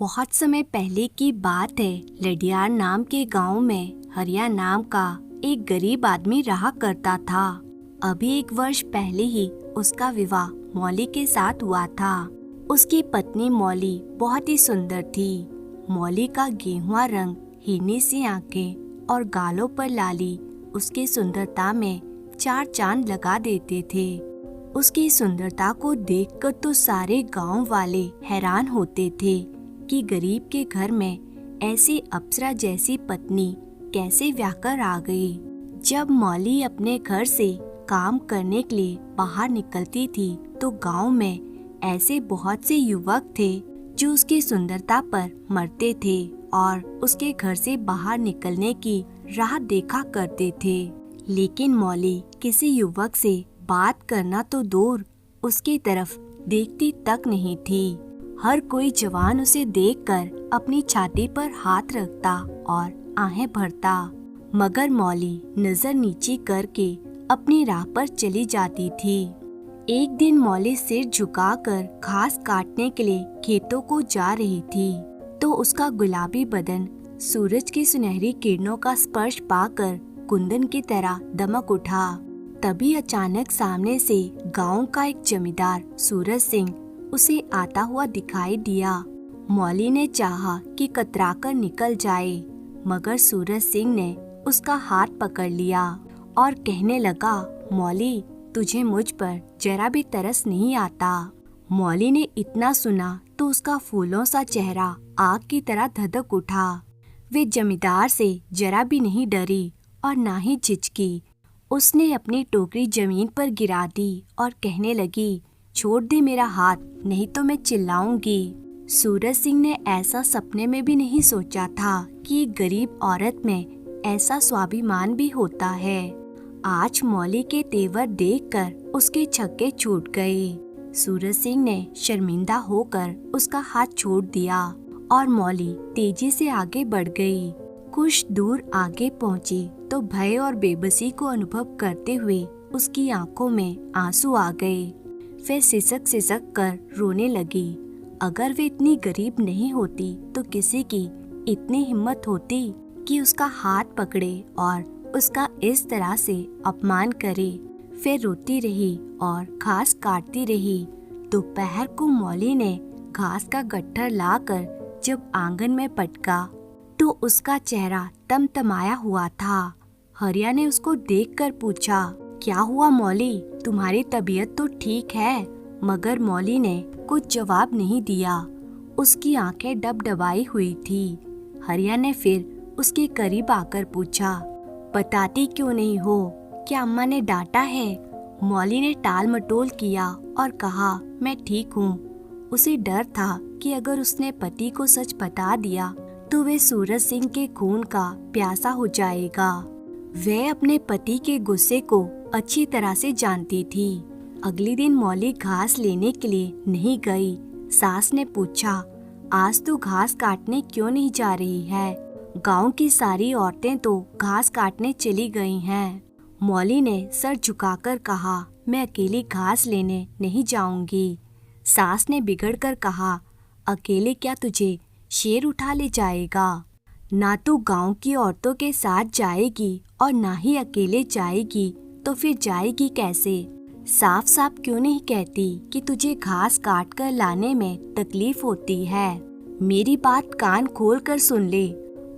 बहुत समय पहले की बात है। लडियार नाम के गांव में हरिया नाम का एक गरीब आदमी रहा करता था। अभी 1 वर्ष पहले ही उसका विवाह मौली के साथ हुआ था। उसकी पत्नी मौली बहुत ही सुंदर थी। मौली का गेहुआ रंग, हिरनी सी आंखें और गालों पर लाली उसकी सुंदरता में 4 चांद लगा देते थे। उसकी सुंदरता को देखकर तो सारे गांव वाले हैरान होते थे कि गरीब के घर में ऐसी अप्सरा जैसी पत्नी कैसे व्याकर आ गई। जब मौली अपने घर से काम करने के लिए बाहर निकलती थी तो गांव में ऐसे बहुत से युवक थे जो उसकी सुंदरता पर मरते थे और उसके घर से बाहर निकलने की राह देखा करते थे। लेकिन मौली किसी युवक से बात करना तो दूर, उसकी तरफ देखती तक नहीं थी। हर कोई जवान उसे देखकर अपनी छाती पर हाथ रखता और आहें भरता, मगर मौली नजर नीची करके अपनी राह पर चली जाती थी। एक दिन मौली सिर झुकाकर घास काटने के लिए खेतों को जा रही थी तो उसका गुलाबी बदन सूरज की सुनहरी किरणों का स्पर्श पाकर कुंदन की तरह दमक उठा। तभी अचानक सामने से गांव का एक जमींदार सूरज सिंह उसे आता हुआ दिखाई दिया। मौली ने चाहा कि कतराकर निकल जाए, मगर सूरज सिंह ने उसका हाथ पकड़ लिया और कहने लगा, मौली, तुझे मुझ पर जरा भी तरस नहीं आता। मौली ने इतना सुना तो उसका फूलों सा चेहरा आग की तरह धधक उठा। वे जमींदार से जरा भी नहीं डरी और ना ही झिझकी। उसने अपनी टोकरी जमीन पर गिरा दी और कहने लगी, छोड़ दे मेरा हाथ, नहीं तो मैं चिल्लाऊंगी। सूरज सिंह ने ऐसा सपने में भी नहीं सोचा था कि एक गरीब औरत में ऐसा स्वाभिमान भी होता है। आज मौली के तेवर देखकर उसके छक्के छूट गए। सूरज सिंह ने शर्मिंदा होकर उसका हाथ छोड़ दिया और मौली तेजी से आगे बढ़ गई। कुछ दूर आगे पहुंची तो भय और बेबसी को अनुभव करते हुए उसकी आंखों में आंसू आ गए। वे सिसक सिसक कर रोने लगी। अगर वे इतनी गरीब नहीं होती तो किसी की इतनी हिम्मत होती कि उसका हाथ पकड़े और उसका इस तरह से अपमान करे। फिर रोती रही और घास काटती रही। दोपहर को मौली ने घास का गट्ठर लाकर जब आंगन में पटका तो उसका चेहरा तमतमाया हुआ था। हरिया ने उसको देखकर पूछा, क्या हुआ मौली, तुम्हारी तबीयत तो ठीक है? मगर मौली ने कुछ जवाब नहीं दिया। उसकी आंखें डबडबाई हुई थी। हरिया ने फिर उसके करीब आकर पूछा, बताती क्यों नहीं हो? क्या अम्मा ने डांटा है? मौली ने टाल मटोल किया और कहा, मैं ठीक हूँ। उसे डर था कि अगर उसने पति को सच बता दिया तो वे सूरज सिंह के खून का प्यासा हो जाएगा। वह अपने पति के गुस्से को अच्छी तरह से जानती थी। अगले दिन मौली घास लेने के लिए नहीं गई। सास ने पूछा, आज तू घास काटने क्यों नहीं जा रही है? गांव की सारी औरतें तो घास काटने चली गई हैं। मौली ने सर झुकाकर कहा, मैं अकेली घास लेने नहीं जाऊंगी। सास ने बिगड़कर कहा, अकेले क्या तुझे शेर उठा ले जाएगा? ना तू गांव की औरतों के साथ जाएगी और ना ही अकेले जाएगी तो फिर जाएगी कैसे? साफ साफ क्यों नहीं कहती कि तुझे घास काट कर लाने में तकलीफ होती है? मेरी बात कान खोल कर सुन ले।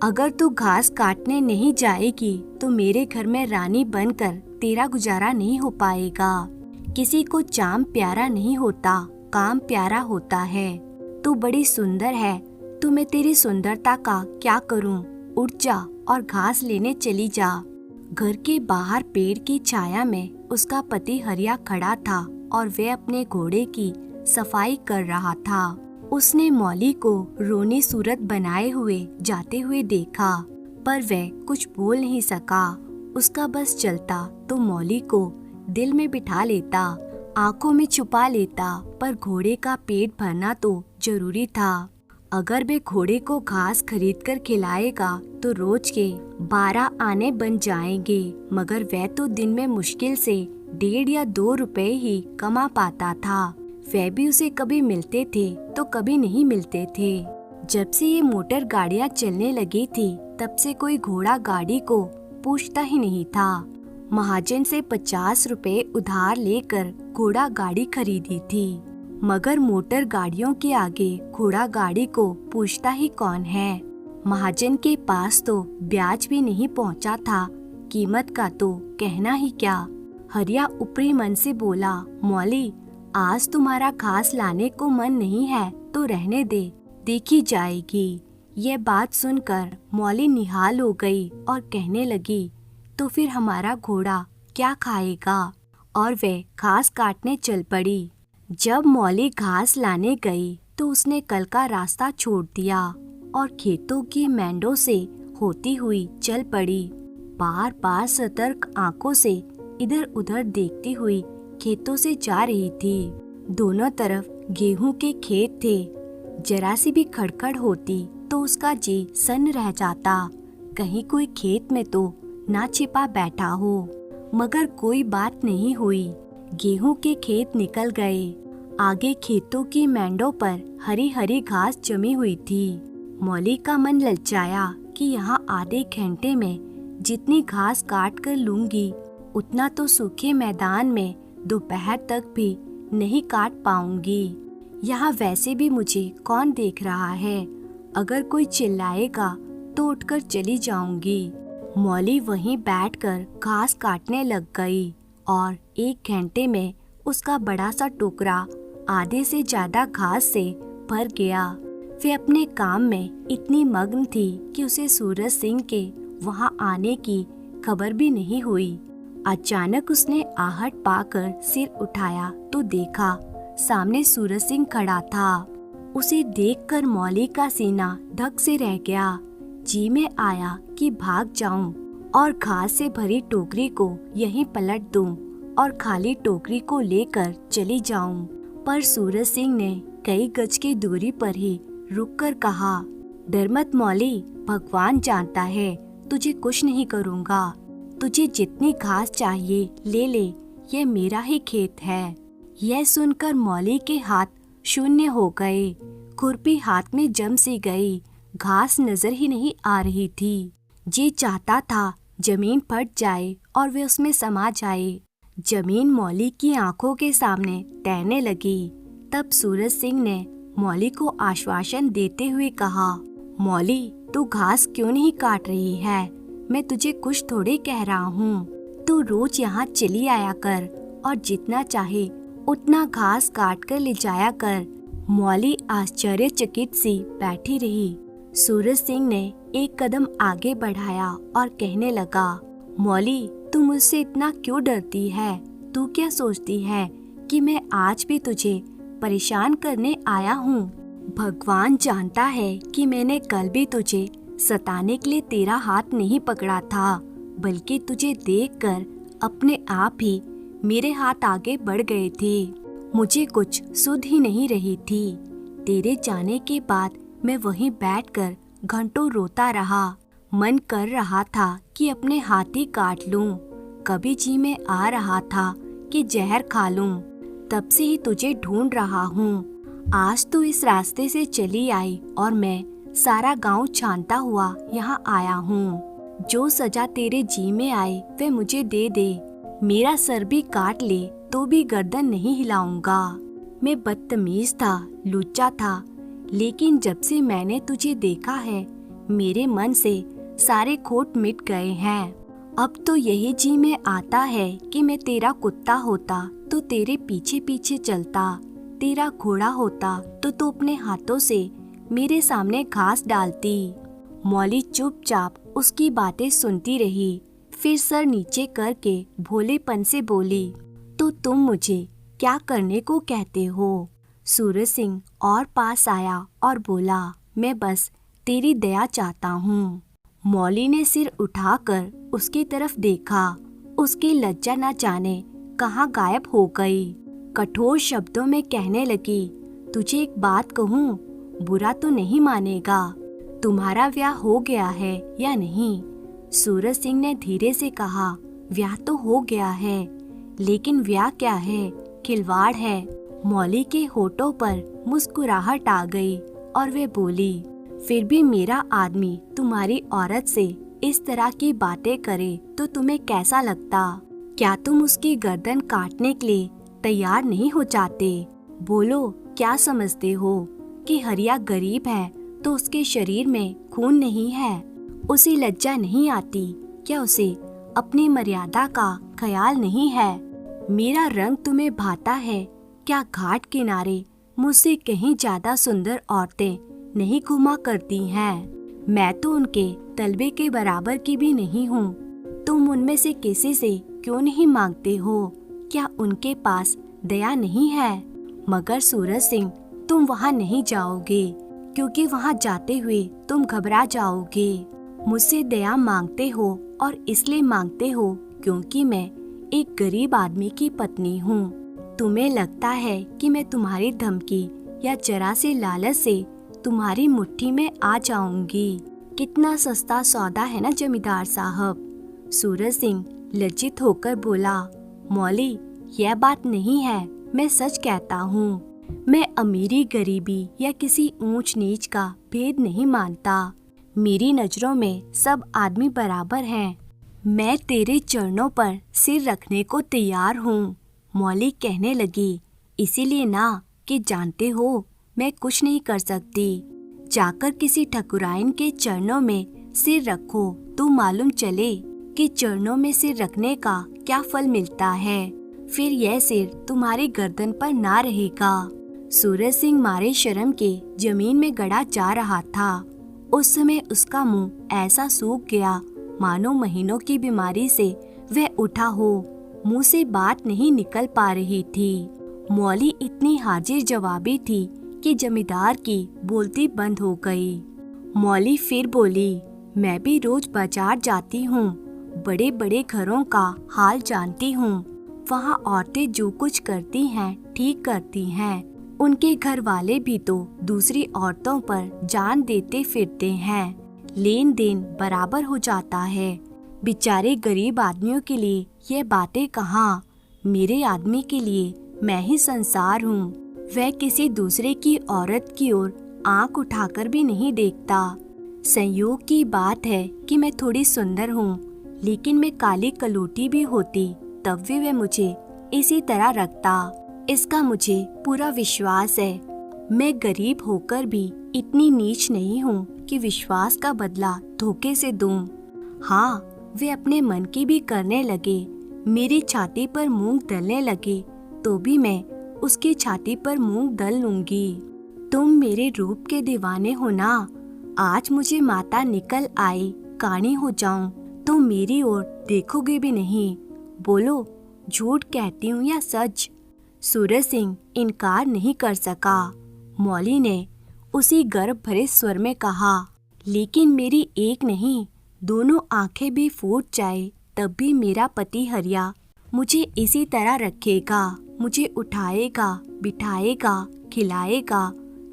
अगर तू घास काटने नहीं जाएगी तो मेरे घर में रानी बनकर तेरा गुजारा नहीं हो पाएगा। किसी को चाम प्यारा नहीं होता, काम प्यारा होता है। तू बड़ी सुंदर है, तो मैं तेरी सुंदरता का क्या करूं? उठ जा और घास लेने चली जा। घर के बाहर पेड़ की छाया में उसका पति हरिया खड़ा था और वह अपने घोड़े की सफाई कर रहा था। उसने मौली को रोनी सूरत बनाए हुए जाते हुए देखा, पर वह कुछ बोल नहीं सका। उसका बस चलता तो मौली को दिल में बिठा लेता, आंखों में छुपा लेता, पर घोड़े का पेट भरना तो जरूरी था। अगर वे घोड़े को घास खरीदकर खिलाएगा तो रोज के 12 आने बन जाएंगे, मगर वह तो दिन में मुश्किल से 1.5 या 2 रुपए ही कमा पाता था। वह भी उसे कभी मिलते थे तो कभी नहीं मिलते थे। जब से ये मोटर गाड़ियाँ चलने लगी थी तब से कोई घोड़ा गाड़ी को पूछता ही नहीं था। महाजन से 50 रुपए उधार लेकर घोड़ा गाड़ी खरीदी थी, मगर मोटर गाड़ियों के आगे घोड़ा गाड़ी को पूछता ही कौन है। महाजन के पास तो ब्याज भी नहीं पहुंचा था, कीमत का तो कहना ही क्या। हरिया ऊपरी मन से बोला, मौली आज तुम्हारा घास लाने को मन नहीं है तो रहने दे, देखी जाएगी। ये बात सुनकर मौली निहाल हो गई और कहने लगी, तो फिर हमारा घोड़ा क्या खाएगा? और वे घास काटने चल पड़ी। जब मौली घास लाने गई तो उसने कल का रास्ता छोड़ दिया और खेतों की मेंढों से होती हुई चल पड़ी। बार बार सतर्क आंखों से इधर उधर देखती हुई खेतों से जा रही थी। दोनों तरफ गेहूं के खेत थे। जरा सी भी खड़खड़ होती तो उसका जी सन्न रह जाता, कहीं कोई खेत में तो ना छिपा बैठा हो। मगर कोई बात नहीं हुई। गेहूं के खेत निकल गए। आगे खेतों की मेंढों पर हरी हरी घास जमी हुई थी। मौली का मन ललचाया कि यहाँ आधे घंटे में जितनी घास काट कर लूंगी उतना तो सूखे मैदान में दोपहर तक भी नहीं काट पाऊंगी। यहाँ वैसे भी मुझे कौन देख रहा है, अगर कोई चिल्लाएगा तो उठकर चली जाऊंगी। मौली वहीं बैठकर घास काटने लग गई और 1 घंटे में उसका बड़ा सा टोकरा आधे से ज्यादा घास से भर गया। वे अपने काम में इतनी मग्न थी कि उसे सूरज सिंह के वहां आने की खबर भी नहीं हुई। अचानक उसने आहट पाकर सिर उठाया तो देखा सामने सूरज सिंह खड़ा था। उसे देखकर मौली का सीना धक से रह गया। जी में आया कि भाग जाऊं और घास से भरी टोकरी को यहीं पलट दूं और खाली टोकरी को लेकर चली जाऊं। पर सूरज सिंह ने कई गज की दूरी पर ही रुककर कहा, डर मत मौली, भगवान जानता है तुझे कुछ नहीं करूँगा। तुझे जितनी घास चाहिए ले ले, ये मेरा ही खेत है। यह सुनकर मौली के हाथ शून्य हो गए। खुरपी हाथ में जम सी गई। घास नजर ही नहीं आ रही थी। जी चाहता था जमीन फट जाए और वे उसमें समा जाए। जमीन मौली की आंखों के सामने तैरने लगी। तब सूरज सिंह ने मौली को आश्वासन देते हुए कहा, मौली तू घास क्यों नहीं काट रही है? मैं तुझे कुछ थोड़े कह रहा हूँ। तू रोज यहाँ चली आया कर और जितना चाहे उतना घास काट कर ले जाया कर। मौली आश्चर्यचकित सी बैठी रही। सूरज सिंह ने एक कदम आगे बढ़ाया और कहने लगा, मौली तू मुझसे इतना क्यों डरती है? तू क्या सोचती है कि मैं आज भी तुझे परेशान करने आया हूँ? भगवान जानता है कि मैंने कल भी तुझे सताने के लिए तेरा हाथ नहीं पकड़ा था, बल्कि तुझे देखकर अपने आप ही मेरे हाथ आगे बढ़ गए थे। मुझे कुछ सुध ही नहीं रही थी। तेरे जाने के बाद मैं वहीं बैठकर घंटों रोता रहा। मन कर रहा था कि अपने हाथ ही काट लूं। कभी जी में आ रहा था कि जहर खा लूं। तब से ही तुझे ढूंढ रहा हूँ। आज तो इस रास्ते से चली आई और मैं सारा गांव छानता हुआ यहाँ आया हूँ। जो सजा तेरे जी में आए वे मुझे दे दे। मेरा सर भी काट ले तो भी गर्दन नहीं हिलाऊंगा। मैं बदतमीज था, लुच्चा था, लेकिन जब से मैंने तुझे देखा है मेरे मन से सारे खोट मिट गए हैं। अब तो यही जी में आता है कि मैं तेरा कुत्ता होता तो तेरे पीछे पीछे चलता, तेरा घोड़ा होता तो तू अपने हाथों से मेरे सामने घास डालती। मौली चुपचाप उसकी बातें सुनती रही। फिर सर नीचे करके भोलेपन से बोली, तो तुम मुझे क्या करने को कहते हो? सूरज सिंह और पास आया और बोला, मैं बस तेरी दया चाहता हूँ। मौली ने सिर उठाकर उसकी तरफ देखा। उसकी लज्जा न जाने कहाँ गायब हो गई। कठोर शब्दों में कहने लगी, तुझे एक बात कहूँ, बुरा तो नहीं मानेगा। तुम्हारा ब्याह हो गया है या नहीं? सूरज सिंह ने धीरे से कहा, ब्याह तो हो गया है, लेकिन ब्याह क्या है? खिलवाड़ है। मौली के होठों पर मुस्कुराहट आ गई और वे बोली, फिर भी मेरा आदमी तुम्हारी औरत से इस तरह की बातें करे तो तुम्हें कैसा लगता? क्या तुम उसकी गर्दन काटने के लिए तैयार नहीं हो जाते? बोलो, क्या समझते हो कि हरिया गरीब है तो उसके शरीर में खून नहीं है? उसे लज्जा नहीं आती? क्या उसे अपनी मर्यादा का ख्याल नहीं है? मेरा रंग तुम्हें भाता है? क्या घाट किनारे मुझसे कहीं ज्यादा सुंदर औरतें नहीं घुमा करती हैं? मैं तो उनके तलबे के बराबर की भी नहीं हूँ। तुम उनमें से किसी से क्यों नहीं मांगते हो? क्या उनके पास दया नहीं है? मगर सूरज सिंह, तुम वहाँ नहीं जाओगे, क्योंकि वहाँ जाते हुए तुम घबरा जाओगे। मुझसे दया मांगते हो और इसलिए मांगते हो क्योंकि मैं एक गरीब आदमी की पत्नी हूँ। तुम्हें लगता है कि मैं तुम्हारी धमकी या जरा से लालच से तुम्हारी मुट्ठी में आ जाऊंगी। कितना सस्ता सौदा है ना जमींदार साहब। सूरज सिंह लज्जित होकर बोला, मौली, यह बात नहीं है, मैं सच कहता हूँ। मैं अमीरी गरीबी या किसी ऊंच नीच का भेद नहीं मानता। मेरी नजरों में सब आदमी बराबर हैं। मैं तेरे चरणों पर सिर रखने को तैयार हूँ। मौली कहने लगी, इसीलिए ना कि जानते हो मैं कुछ नहीं कर सकती। जाकर किसी ठकुराइन के चरणों में सिर रखो तो मालूम चले कि चरणों में सिर रखने का क्या फल मिलता है। फिर यह सिर तुम्हारी गर्दन पर ना रहेगा। सूरज सिंह मारे शर्म के जमीन में गड़ा जा रहा था। उस समय उसका मुंह ऐसा सूख गया मानो महीनों की बीमारी से वह उठा हो। मुंह से बात नहीं निकल पा रही थी। मौली इतनी हाजिर जवाबी थी कि जमींदार की बोलती बंद हो गई। मौली फिर बोली, मैं भी रोज बाजार जाती हूँ, बड़े बड़े घरों का हाल जानती हूँ। वहाँ औरतें जो कुछ करती हैं ठीक करती हैं। उनके घर वाले भी तो दूसरी औरतों पर जान देते फिरते हैं। लेन देन बराबर हो जाता है। बेचारे गरीब आदमियों के लिए ये बातें कहाँ, मेरे आदमी के लिए मैं ही संसार हूँ। वह किसी दूसरे की औरत की ओर आंख उठाकर भी नहीं देखता। संयोग की बात है कि मैं थोड़ी सुंदर हूँ, लेकिन मैं काली कलोटी भी होती तब भी वह मुझे इसी तरह रखता। इसका मुझे पूरा विश्वास है। मैं गरीब होकर भी इतनी नीच नहीं हूँ कि विश्वास का बदला धोखे से दूं। हाँ, वे अपने मन की भी करने लगे। मेरी छाती पर मूंग दलने लगे तो भी मैं उसकी छाती पर मूंग दल लूंगी। तुम मेरे रूप के दीवाने हो ना। आज मुझे माता निकल आए कानी हो जाऊं तो मेरी ओर देखोगे भी नहीं। बोलो, झूठ कहती हूँ या सच? सूरज सिंह इनकार नहीं कर सका। मौली ने उसी गर्व भरे स्वर में कहा, लेकिन मेरी एक नहीं, दोनों आंखें भी फूट जाए तब भी मेरा पति हरिया मुझे इसी तरह रखेगा। मुझे उठाएगा, बिठाएगा, खिलाएगा।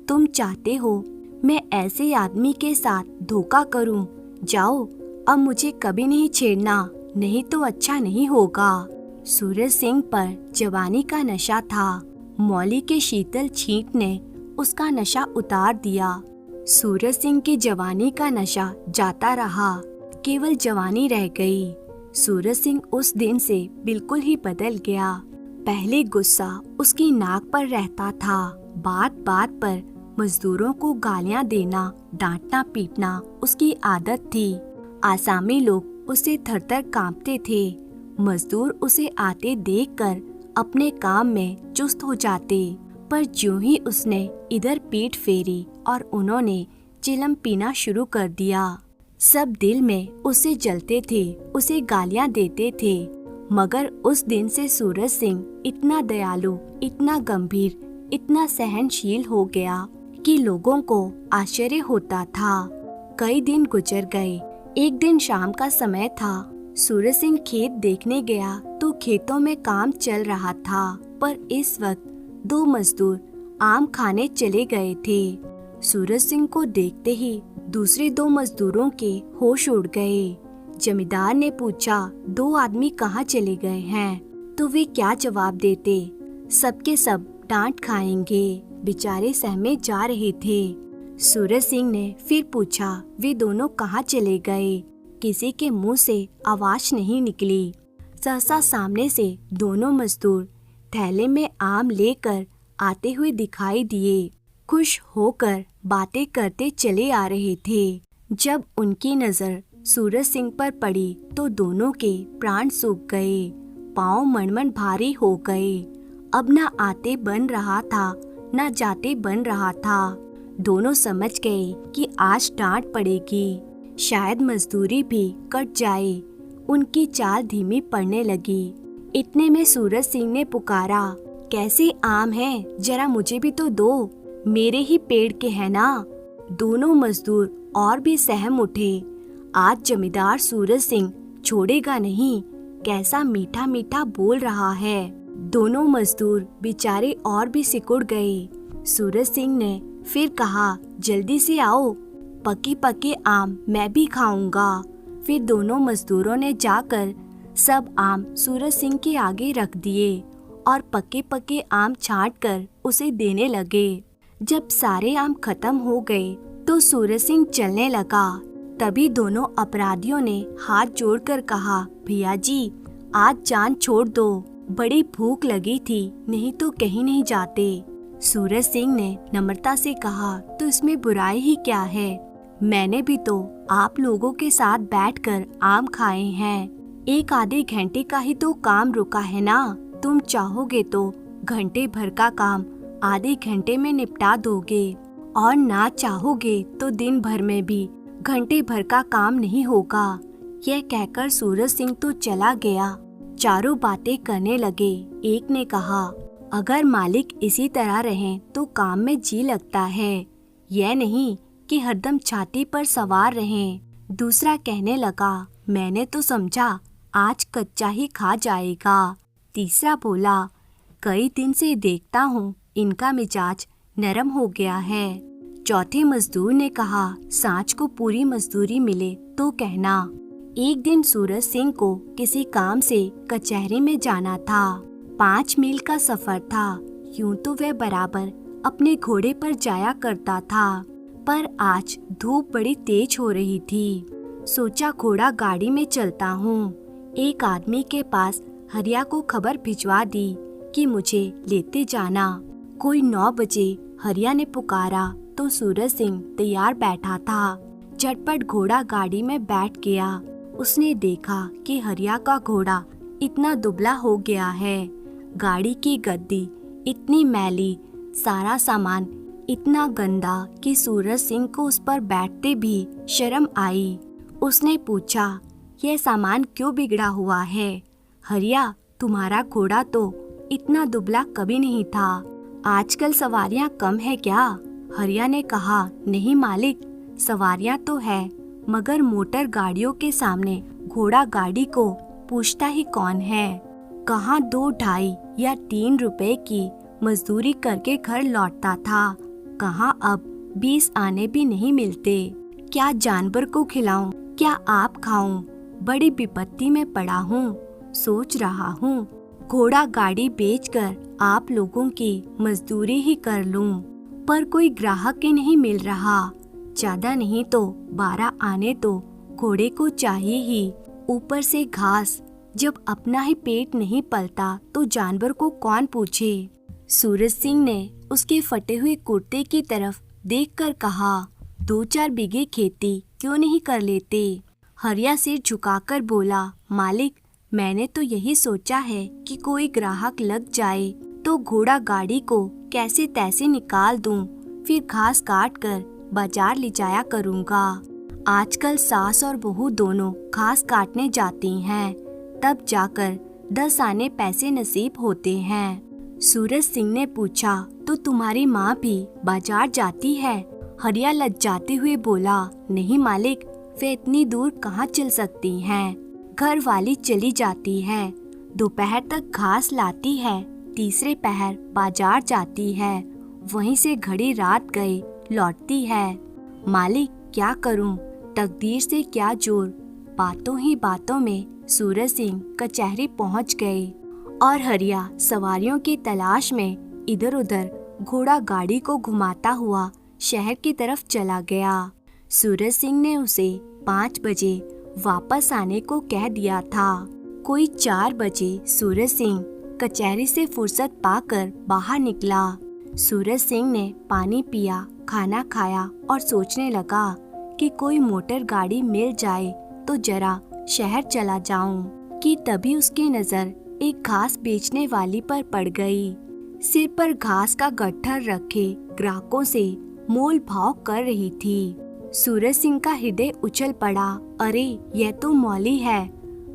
तुम चाहते हो मैं ऐसे आदमी के साथ धोखा करूं? जाओ, अब मुझे कभी नहीं छेड़ना, नहीं तो अच्छा नहीं होगा। सूरज सिंह पर जवानी का नशा था। मौली के शीतल छींट ने उसका नशा उतार दिया। सूरज सिंह की जवानी का नशा जाता रहा, केवल जवानी रह गई। सूरज सिंह उस दिन से बिल्कुल ही बदल गया। पहले गुस्सा उसकी नाक पर रहता था। बात बात पर मजदूरों को गालियां देना, डांटना पीटना उसकी आदत थी। आसामी लोग उसे थर-थर कांपते थे। मजदूर उसे आते देखकर अपने काम में चुस्त हो जाते। पर ज्यों ही उसने इधर पीठ फेरी और उन्होंने चिलम पीना शुरू कर दिया। सब दिल में उसे जलते थे, उसे गालियां देते थे। मगर उस दिन से सूरज सिंह इतना दयालु, इतना गंभीर, इतना सहनशील हो गया कि लोगों को आश्चर्य होता था। कई दिन गुजर गए। एक दिन शाम का समय था। सूरज सिंह खेत देखने गया तो खेतों में काम चल रहा था, पर इस वक्त 2 मजदूर आम खाने चले गए थे। सूरज सिंह को देखते ही दूसरे 2 मजदूरों के होश उड़ गए। जमींदार ने पूछा, 2 आदमी कहाँ चले गए हैं? तो वे क्या जवाब देते? सबके सब डांट खाएंगे। बेचारे सहमे जा रहे थे। सूरज सिंह ने फिर पूछा, वे दोनों कहाँ चले गए? किसी के मुंह से आवाज नहीं निकली। सहसा सामने से दोनों मजदूर थैले में आम लेकर आते हुए दिखाई दिए। खुश होकर बातें करते चले आ रहे थे। जब उनकी नजर सूरज सिंह पर पड़ी तो दोनों के प्राण सूख गए, पांव मनमन भारी हो गए। अब न आते बन रहा था, न जाते बन रहा था। दोनों समझ गए कि आज डांट पड़ेगी, शायद मजदूरी भी कट जाए। उनकी चाल धीमी पड़ने लगी। इतने में सूरज सिंह ने पुकारा, कैसे आम हैं? जरा मुझे भी तो दो, मेरे ही पेड़ के हैं ना। दोनों मजदूर और भी सहम उठे। आज जमींदार सूरज सिंह छोड़ेगा नहीं, कैसा मीठा मीठा बोल रहा है। दोनों मजदूर बेचारे और भी सिकुड़ गए। सूरज सिंह ने फिर कहा, जल्दी से आओ, पके पके आम मैं भी खाऊंगा। फिर दोनों मजदूरों ने जाकर सब आम सूरज सिंह के आगे रख दिए और पके पके आम छांट कर उसे देने लगे। जब सारे आम खत्म हो गए तो सूरज सिंह चलने लगा। तभी दोनों अपराधियों ने हाथ जोड़कर कहा, भैया जी आज जान छोड़ दो, बड़ी भूख लगी थी, नहीं तो कहीं नहीं जाते। सूरज सिंह ने नम्रता से कहा, तो इसमें बुराई ही क्या है? मैंने भी तो आप लोगों के साथ बैठकर आम खाए हैं। एक आधे घंटे का ही तो काम रुका है ना। तुम चाहोगे तो घंटे भर का काम आधे घंटे में निपटा दोगे, और ना चाहोगे तो दिन भर में भी घंटे भर का काम नहीं होगा। यह कहकर सूरज सिंह तो चला गया। चारों बातें करने लगे। एक ने कहा, अगर मालिक इसी तरह रहें तो काम में जी लगता है, यह नहीं कि हरदम छाती पर सवार रहें। दूसरा कहने लगा, मैंने तो समझा आज कच्चा ही खा जाएगा। तीसरा बोला, कई दिन से देखता हूँ इनका मिजाज नरम हो गया है। चौथे मजदूर ने कहा, सांझ को पूरी मजदूरी मिले तो कहना। एक दिन सूरज सिंह को किसी काम से कचहरी में जाना था। 5 मील का सफर था। यूं तो वह बराबर अपने घोड़े पर जाया करता था, पर आज धूप बड़ी तेज हो रही थी। सोचा घोड़ा गाड़ी में चलता हूँ। एक आदमी के पास हरिया को खबर भिजवा दी कि मुझे लेते जाना। कोई 9 बजे हरिया ने पुकारा तो सूरज सिंह तैयार बैठा था। झटपट घोड़ा गाड़ी में बैठ गया। उसने देखा कि हरिया का घोड़ा इतना दुबला हो गया है, गाड़ी की गद्दी इतनी मैली, सारा सामान इतना गंदा कि सूरज सिंह को उस पर बैठते भी शर्म आई। उसने पूछा, यह सामान क्यों बिगड़ा हुआ है? हरिया, तुम्हारा घोड़ा तो इतना दुबला कभी नहीं था। आजकल सवारियां कम है क्या? हरिया ने कहा, नहीं मालिक, सवारियां तो है, मगर मोटर गाड़ियों के सामने घोड़ा गाड़ी को पूछता ही कौन है। कहाँ 2, 2.5 या 3 रुपए की मजदूरी करके घर लौटता था, कहाँ अब 20 आने भी नहीं मिलते। क्या जानवर को खिलाऊं, क्या आप खाऊं? बड़ी विपत्ति में पड़ा हूँ। सोच रहा हूँ घोड़ा गाड़ी बेचकर आप लोगों की मजदूरी ही कर लूं, पर कोई ग्राहक ही नहीं मिल रहा। ज्यादा नहीं तो 12 आने तो घोड़े को चाहिए ही, ऊपर से घास। जब अपना ही पेट नहीं पलता तो जानवर को कौन पूछे। सूरज सिंह ने उसके फटे हुए कुर्ते की तरफ देखकर कहा, 2-4 बीघे खेती क्यों नहीं कर लेते? हरिया सिर झुकाकर बोला, मालिक, मैंने तो यही सोचा है कि कोई ग्राहक लग जाए तो घोड़ा गाड़ी को कैसे तैसे निकाल दूं, फिर घास काट कर बाजार ले जाया करूँगा। आजकल सास और बहू दोनों घास काटने जाती हैं, तब जाकर 10 आने पैसे नसीब होते हैं। सूरज सिंह ने पूछा, तो तुम्हारी माँ भी बाजार जाती है? हरिया लज्जाते हुए बोला, नहीं मालिक, वे इतनी दूर कहाँ चल सकती हैं। घर वाली चली जाती है, दोपहर तक घास लाती है, तीसरे पहर बाजार जाती है, वहीं से घड़ी रात गए लौटती है। मालिक, क्या करूं, तकदीर से क्या जोर। बातों ही बातों में सूरज सिंह कचहरी पहुंच गए और हरिया सवारियों की तलाश में इधर उधर घोड़ा गाड़ी को घुमाता हुआ शहर की तरफ चला गया। सूरज सिंह ने उसे 5 बजे वापस आने को कह दिया था। कोई 4 बजे सूरज सिंह कचहरी से फुर्सत पाकर बाहर निकला। सूरज सिंह ने पानी पिया, खाना खाया और सोचने लगा कि कोई मोटर गाड़ी मिल जाए तो जरा शहर चला जाऊं कि तभी उसकी नजर एक घास बेचने वाली पर पड़ गई। सिर पर घास का गट्ठर रखे ग्राहकों से मोल भाव कर रही थी। सूरज सिंह का हृदय उछल पड़ा। अरे यह तो मौली है।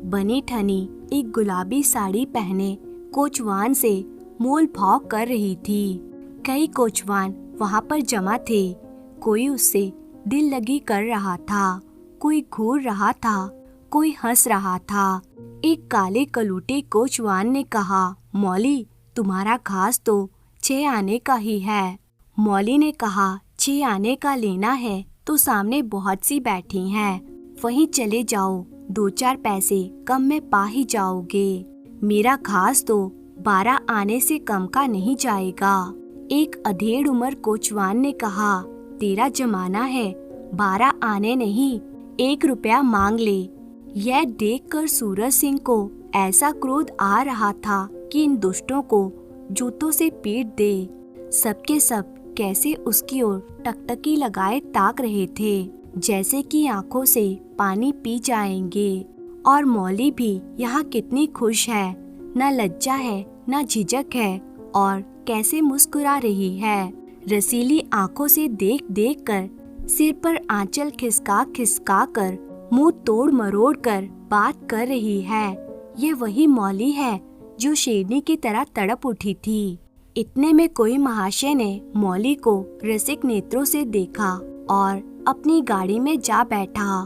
बनी ठनी एक गुलाबी साड़ी पहने कोचवान से मोल भाव कर रही थी। कई कोचवान वहां पर जमा थे। कोई उससे दिल लगी कर रहा था, कोई घूर रहा था, कोई हंस रहा था। एक काले कलूटे कोचवान ने कहा, मौली तुम्हारा घास तो 6 आने का ही है। मौली ने कहा, 6 आने का लेना है तो सामने बहुत सी बैठी हैं, वहीं चले जाओ, 2-4 पैसे कम में पा ही जाओगे। मेरा घास तो 12 आने से कम का नहीं जाएगा। एक अधेड़ उम्र कोचवान ने कहा, तेरा जमाना है, 12 आने नहीं, 1 रुपया मांग ले। यह देखकर सूरज सिंह को ऐसा क्रोध आ रहा था कि इन दुष्टों को जूतों से पीट दे। सबके सब कैसे उसकी ओर टकटकी लगाए ताक रहे थे, जैसे कि आंखों से पानी पी जाएंगे। और मौली भी यहाँ कितनी खुश है, न लज्जा है न झिझक है, और कैसे मुस्कुरा रही है। रसीली आंखों से देख देख कर, सिर पर आंचल खिसका खिसका कर, मुंह तोड़ मरोड़ कर बात कर रही है। ये वही मौली है जो शेरनी की तरह तड़प उठी थी। इतने में कोई महाशय ने मौली को रसिक नेत्रों से देखा और अपनी गाड़ी में जा बैठा।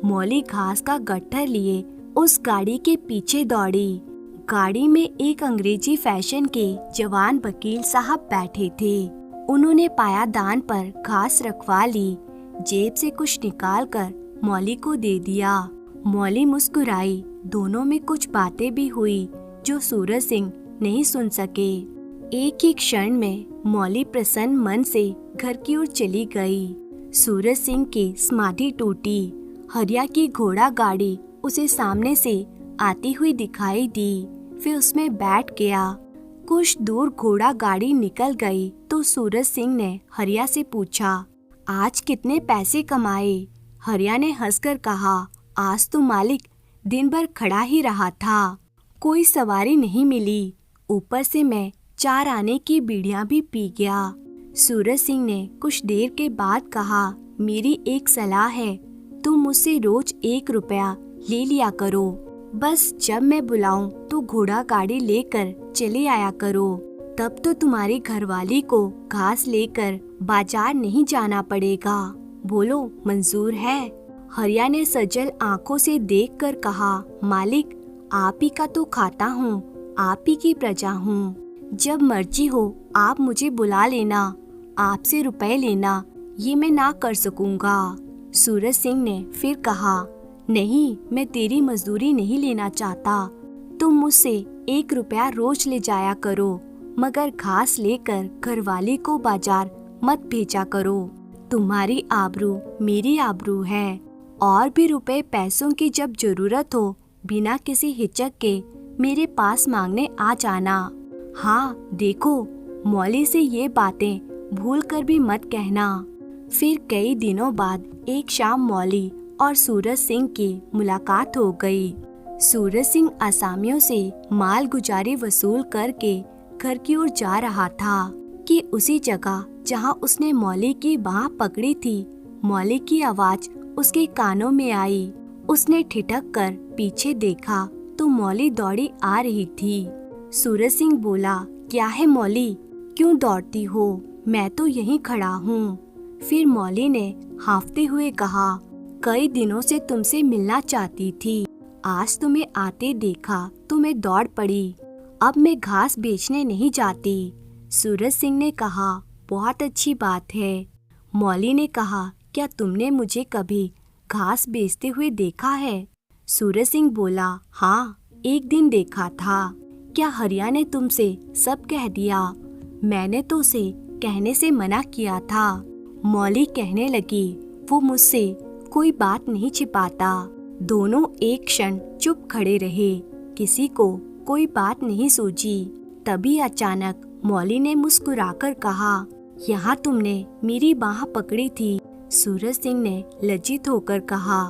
मौली घास का गट्ठर लिए उस गाड़ी के पीछे दौड़ी। गाड़ी में एक अंग्रेजी फैशन के जवान वकील साहब बैठे थे। उन्होंने पायादान पर घास रखवा ली, जेब से कुछ निकालकर मौली को दे दिया। मौली मुस्कुराई। दोनों में कुछ बातें भी हुई जो सूरज सिंह नहीं सुन सके। एक ही क्षण में मौली प्रसन्न मन से घर की ओर चली गई। सूरज सिंह की समाधि टूटी। हरिया की घोड़ा गाड़ी उसे सामने से आती हुई दिखाई दी। फिर उसमें बैठ गया। कुछ दूर घोड़ा गाड़ी निकल गई तो सूरज सिंह ने हरिया से पूछा, आज कितने पैसे कमाए? हरिया ने हंसकर कहा, आज तो मालिक दिन भर खड़ा ही रहा था, कोई सवारी नहीं मिली, ऊपर से मैं 4 आने की बीड़ियां भी पी गया। सूरज सिंह ने कुछ देर के बाद कहा, मेरी एक सलाह है, तुम मुझसे रोज 1 रुपया ले लिया करो। बस जब मैं बुलाऊं तो घोड़ा गाड़ी लेकर चले आया करो, तब तो तुम्हारी घरवाली को घास लेकर बाजार नहीं जाना पड़ेगा। बोलो मंजूर है? हरिया ने सजल आंखों से देखकर कहा, मालिक आप ही का तो खाता हूँ, आप ही की प्रजा हूँ, जब मर्जी हो आप मुझे बुला लेना, आपसे रुपए लेना ये मैं ना कर सकूंगा। सूरज सिंह ने फिर कहा, नहीं मैं तेरी मजदूरी नहीं लेना चाहता, तुम मुझसे 1 रुपया रोज ले जाया करो, मगर घास लेकर घरवाली को बाजार मत भेजा करो। तुम्हारी आबरू मेरी आबरू है, और भी रुपए पैसों की जब जरूरत हो बिना किसी हिचक के मेरे पास मांगने आ जाना। हाँ देखो, मौली से ये बातें भूल कर भी मत कहना। फिर कई दिनों बाद एक शाम मौली और सूरज सिंह की मुलाकात हो गई। सूरज सिंह आसामियों से माल गुजारी वसूल करके घर की ओर जा रहा था कि उसी जगह जहां उसने मौली की बाह पकड़ी थी, मौली की आवाज उसके कानों में आई। उसने ठिठक कर पीछे देखा तो मौली दौड़ी आ रही थी। सूरज सिंह बोला, क्या है मौली, क्यों दौड़ती हो? मैं तो यहीं खड़ा हूँ। फिर मौली ने हांफते हुए कहा, कई दिनों से तुमसे मिलना चाहती थी, आज तुम्हें आते देखा तो मैं दौड़ पड़ी। अब मैं घास बेचने नहीं जाती। सूरज सिंह ने कहा, बहुत अच्छी बात है। मौली ने कहा, क्या तुमने मुझे कभी घास बेचते हुए देखा है? सूरज सिंह बोला, हाँ एक दिन देखा था। क्या हरिया ने तुमसे सब कह दिया? मैंने तो उसे कहने से मना किया था। मौली कहने लगी, वो मुझसे कोई बात नहीं छिपाता। दोनों एक क्षण चुप खड़े रहे, किसी को कोई बात नहीं सूझी। तभी अचानक मौली ने मुस्कुराकर कहा, यहाँ तुमने मेरी बाह पकड़ी थी। सूरज सिंह ने लज्जित होकर कहा,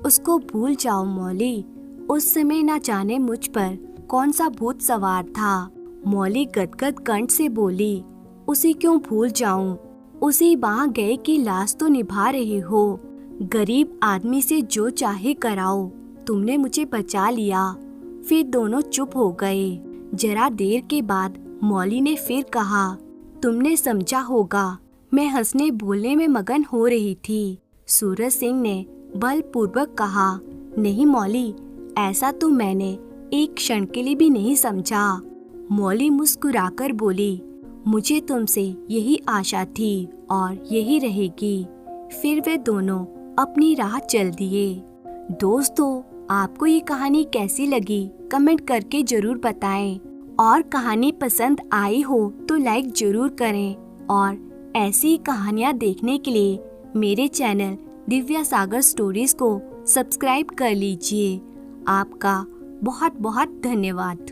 उसको भूल जाओ मौली, उस समय न जाने मुझ पर कौन सा भूत सवार था। मौली गदगद कंठ से बोली, उसे क्यों भूल जाऊं? उसी बाह गए की लाश तो निभा रहे हो। गरीब आदमी से जो चाहे कराओ, तुमने मुझे बचा लिया। फिर दोनों चुप हो गए। जरा देर के बाद मौली ने फिर कहा, तुमने समझा होगा, मैं हंसने बोलने में मगन हो रही थी। सूरज सिंह ने बलपूर्वक कहा, नहीं मौली, ऐसा तो मैंने एक क्षण के लिए भी नहीं समझा। मौली मुस्कुराकर बोली, मुझे तुमसे यही आशा थी और यही रहेगी। फिर वे दोनों अपनी राह चल दिए। दोस्तों, आपको ये कहानी कैसी लगी कमेंट करके जरूर बताएं, और कहानी पसंद आई हो तो लाइक जरूर करें, और ऐसी कहानियाँ देखने के लिए मेरे चैनल दिव्या सागर स्टोरीज को सब्सक्राइब कर लीजिए। आपका बहुत बहुत धन्यवाद।